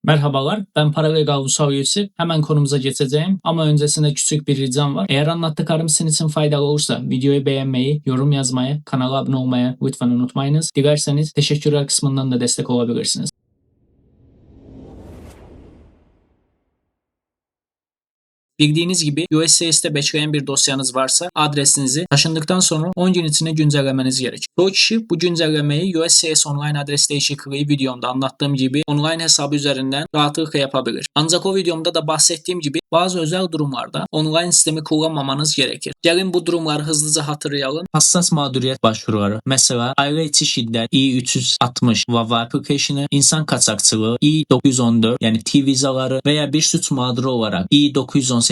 Merhabalar, ben Paralegal Ulusal Üyesi. Hemen konumuza geçeceğim ama öncesinde küçük bir ricam var. Eğer anlattıklarım sizin için faydalı olursa videoyu beğenmeyi, yorum yazmayı, kanala abone olmayı lütfen unutmayınız. Dilerseniz teşekkürler kısmından da destek olabilirsiniz. Bildiğiniz gibi USCIS'te bekleyen bir dosyanız varsa adresinizi taşındıktan sonra 10 gün içinde güncellemeniz gerekir. Çoğu kişi bu güncellemeyi USCIS online adres değişikliği videomda anlattığım gibi online hesabı üzerinden rahatlıkla yapabilir. Ancak o videomda da bahsettiğim gibi bazı özel durumlarda online sistemi kullanmamanız gerekir. Gelin bu durumları hızlıca hatırlayalım. Hassas mağduriyet başvuruları, mesela aile içi şiddet, I-360, VAVA application'ı, insan kaçakçılığı, I-914 yani T vizaları veya bir suç mağduru olarak I-918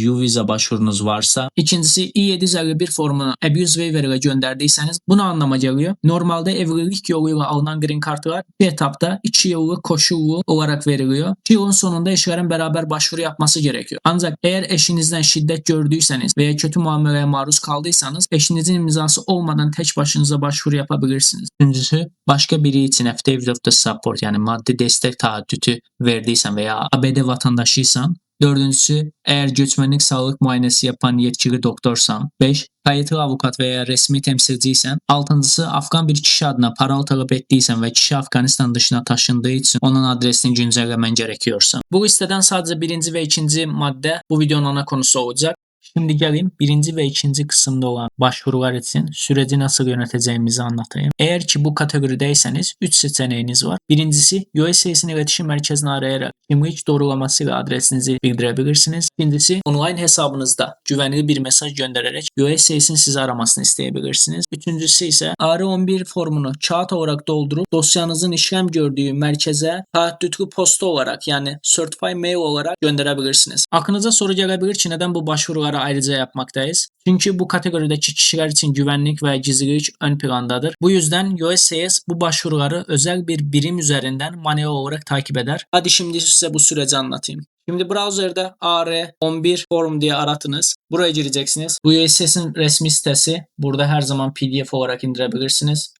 U viza başvurunuz varsa, ikincisi I-751 formunu Abuse Waiver ile gönderdiyseniz bunu anlama geliyor. Normalde evlilik yoluyla alınan green kartlar bir etapta 2 yıllık koşullu olarak veriliyor. 2 yılın sonunda eşlerin beraber başvuru yapması gerekiyor. Ancak eğer eşinizden şiddet gördüyseniz veya kötü muameleye maruz kaldıysanız eşinizin imzası olmadan tek başınıza başvuru yapabilirsiniz. Üçüncüsü, başka biri için affidavit of the support yani maddi destek taahhütü verdiysen veya ABD vatandaşıysan. Dördüncüsü, eğer göçmenlik sağlık muayenesi yapan yetkili doktorsan. 5. Kayıtlı avukat veya resmi temsilciysen. Altıncısı, Afgan bir kişi adına para talep ettiysen ve kişi Afganistan dışına taşındığı için onun adresini güncellemen gerekiyorsa. Bu listeden sadece birinci ve ikinci madde bu videonun ana konusu olacak. Şimdi gelin birinci ve ikinci kısımda olan başvurular için süreci nasıl yöneteceğimizi anlatayım. Eğer ki bu kategorideyseniz 3 seçeneğiniz var. Birincisi, USCIS'in iletişim merkezini arayarak kimlik doğrulamasıyla adresinizi bildirebilirsiniz. İkincisi, online hesabınızda güvenli bir mesaj göndererek USCIS'in sizi aramasını isteyebilirsiniz. Üçüncüsü ise AR11 formunu kağıt olarak doldurup dosyanızın işlem gördüğü merkeze taahhütlü posta olarak yani Certified Mail olarak gönderebilirsiniz. Aklınıza soru gelebilir ki neden bu başvuruları ayrıca yapmaktayız? Çünkü bu kategorideki kişiler için güvenlik ve gizlilik ön plandadır. Bu yüzden USCIS bu başvuruları özel bir birim üzerinden manuel olarak takip eder. Hadi şimdi size bu süreci anlatayım. Şimdi browser'da AR11 form diye aratınız. Buraya gireceksiniz. Bu USCIS'in resmi sitesi. Burada her zaman PDF olarak indirebilirsiniz.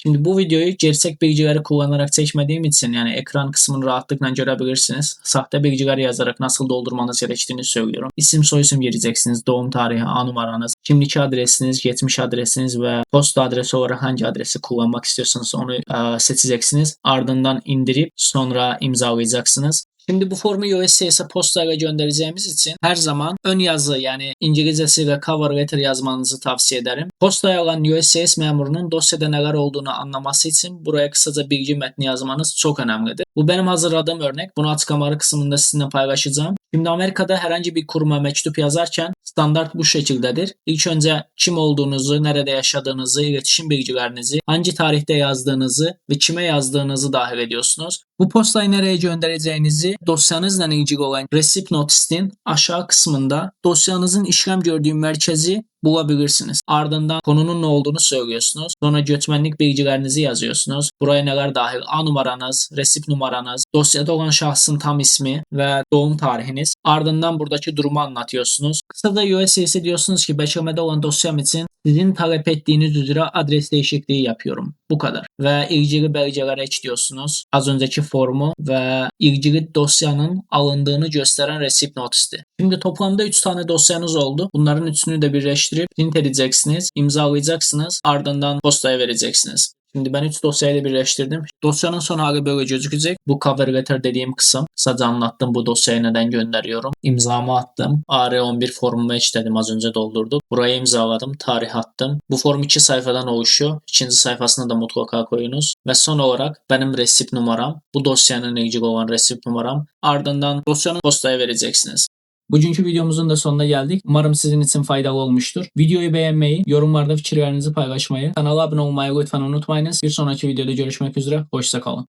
Şimdi bu videoyu gerçek bilgileri kullanarak çekmediğim için yani ekran kısmını rahatlıkla görebilirsiniz. Sahte bilgiler yazarak nasıl doldurmanız gerektiğini söylüyorum. İsim soyisim gireceksiniz, doğum tarihi, A numaranız, kimlik adresiniz, geçmiş adresiniz ve posta adresi olarak hangi adresi kullanmak istiyorsanız onu seçeceksiniz. Ardından indirip sonra imzalayacaksınız. Şimdi bu formu USCIS'e postayla göndereceğimiz için her zaman ön yazı yani İngilizcesiyle cover letter yazmanızı tavsiye ederim. Postaya alan USCIS memurunun dosyada neler olduğunu anlaması için buraya kısaca bilgi metni yazmanız çok önemlidir. Bu benim hazırladığım örnek. Bunu açıklamalar kısmında sizinle paylaşacağım. Şimdi Amerika'da herhangi bir kuruma mektup yazarken standart bu şekildedir. İlk önce kim olduğunuzu, nerede yaşadığınızı, iletişim bilgilerinizi, hangi tarihte yazdığınızı ve kime yazdığınızı dahil ediyorsunuz. Bu postayı nereye göndereceğinizi dosyanızla ilgili olan Receipt Notice'in aşağı kısmında dosyanızın işlem gördüğü merkezi bulabilirsiniz. Ardından konunun ne olduğunu söylüyorsunuz. Sonra göçmenlik bilgilerinizi yazıyorsunuz. Buraya neler dahil? A numaranız, resip numaranız, dosyada olan şahsın tam ismi ve doğum tarihiniz. Ardından buradaki durumu anlatıyorsunuz. Kısaca USCIS'e diyorsunuz ki beklemede olan dosyam için sizin talep ettiğiniz üzere adres değişikliği yapıyorum. Bu kadar. Ve ilgili belgelere ekliyorsunuz. Az önceki formu ve ilgili dosyanın alındığını gösteren receipt notice'ti. Şimdi toplamda 3 tane dosyanız oldu. Bunların üçünü de birleştirip print edeceksiniz, imzalayacaksınız, ardından postaya vereceksiniz. Şimdi ben 3 dosyayla birleştirdim. Dosyanın son hali böyle gözükecek. Bu cover letter dediğim kısım. Sadece anlattım bu dosyayı neden gönderiyorum. İmzamı attım. AR11 formumu ekledim, az önce doldurdum. Buraya imzaladım. Tarih attım. Bu form 2 sayfadan oluşuyor. İkinci sayfasına da mutlaka koyunuz. Ve son olarak benim receipt numaram. Bu dosyanın ilgili olan receipt numaram. Ardından dosyanın postaya vereceksiniz. Bugünkü videomuzun da sonuna geldik. Umarım sizin için faydalı olmuştur. Videoyu beğenmeyi, yorumlarda fikirlerinizi paylaşmayı, kanala abone olmayı lütfen unutmayınız. Bir sonraki videoda görüşmek üzere. Hoşça kalın.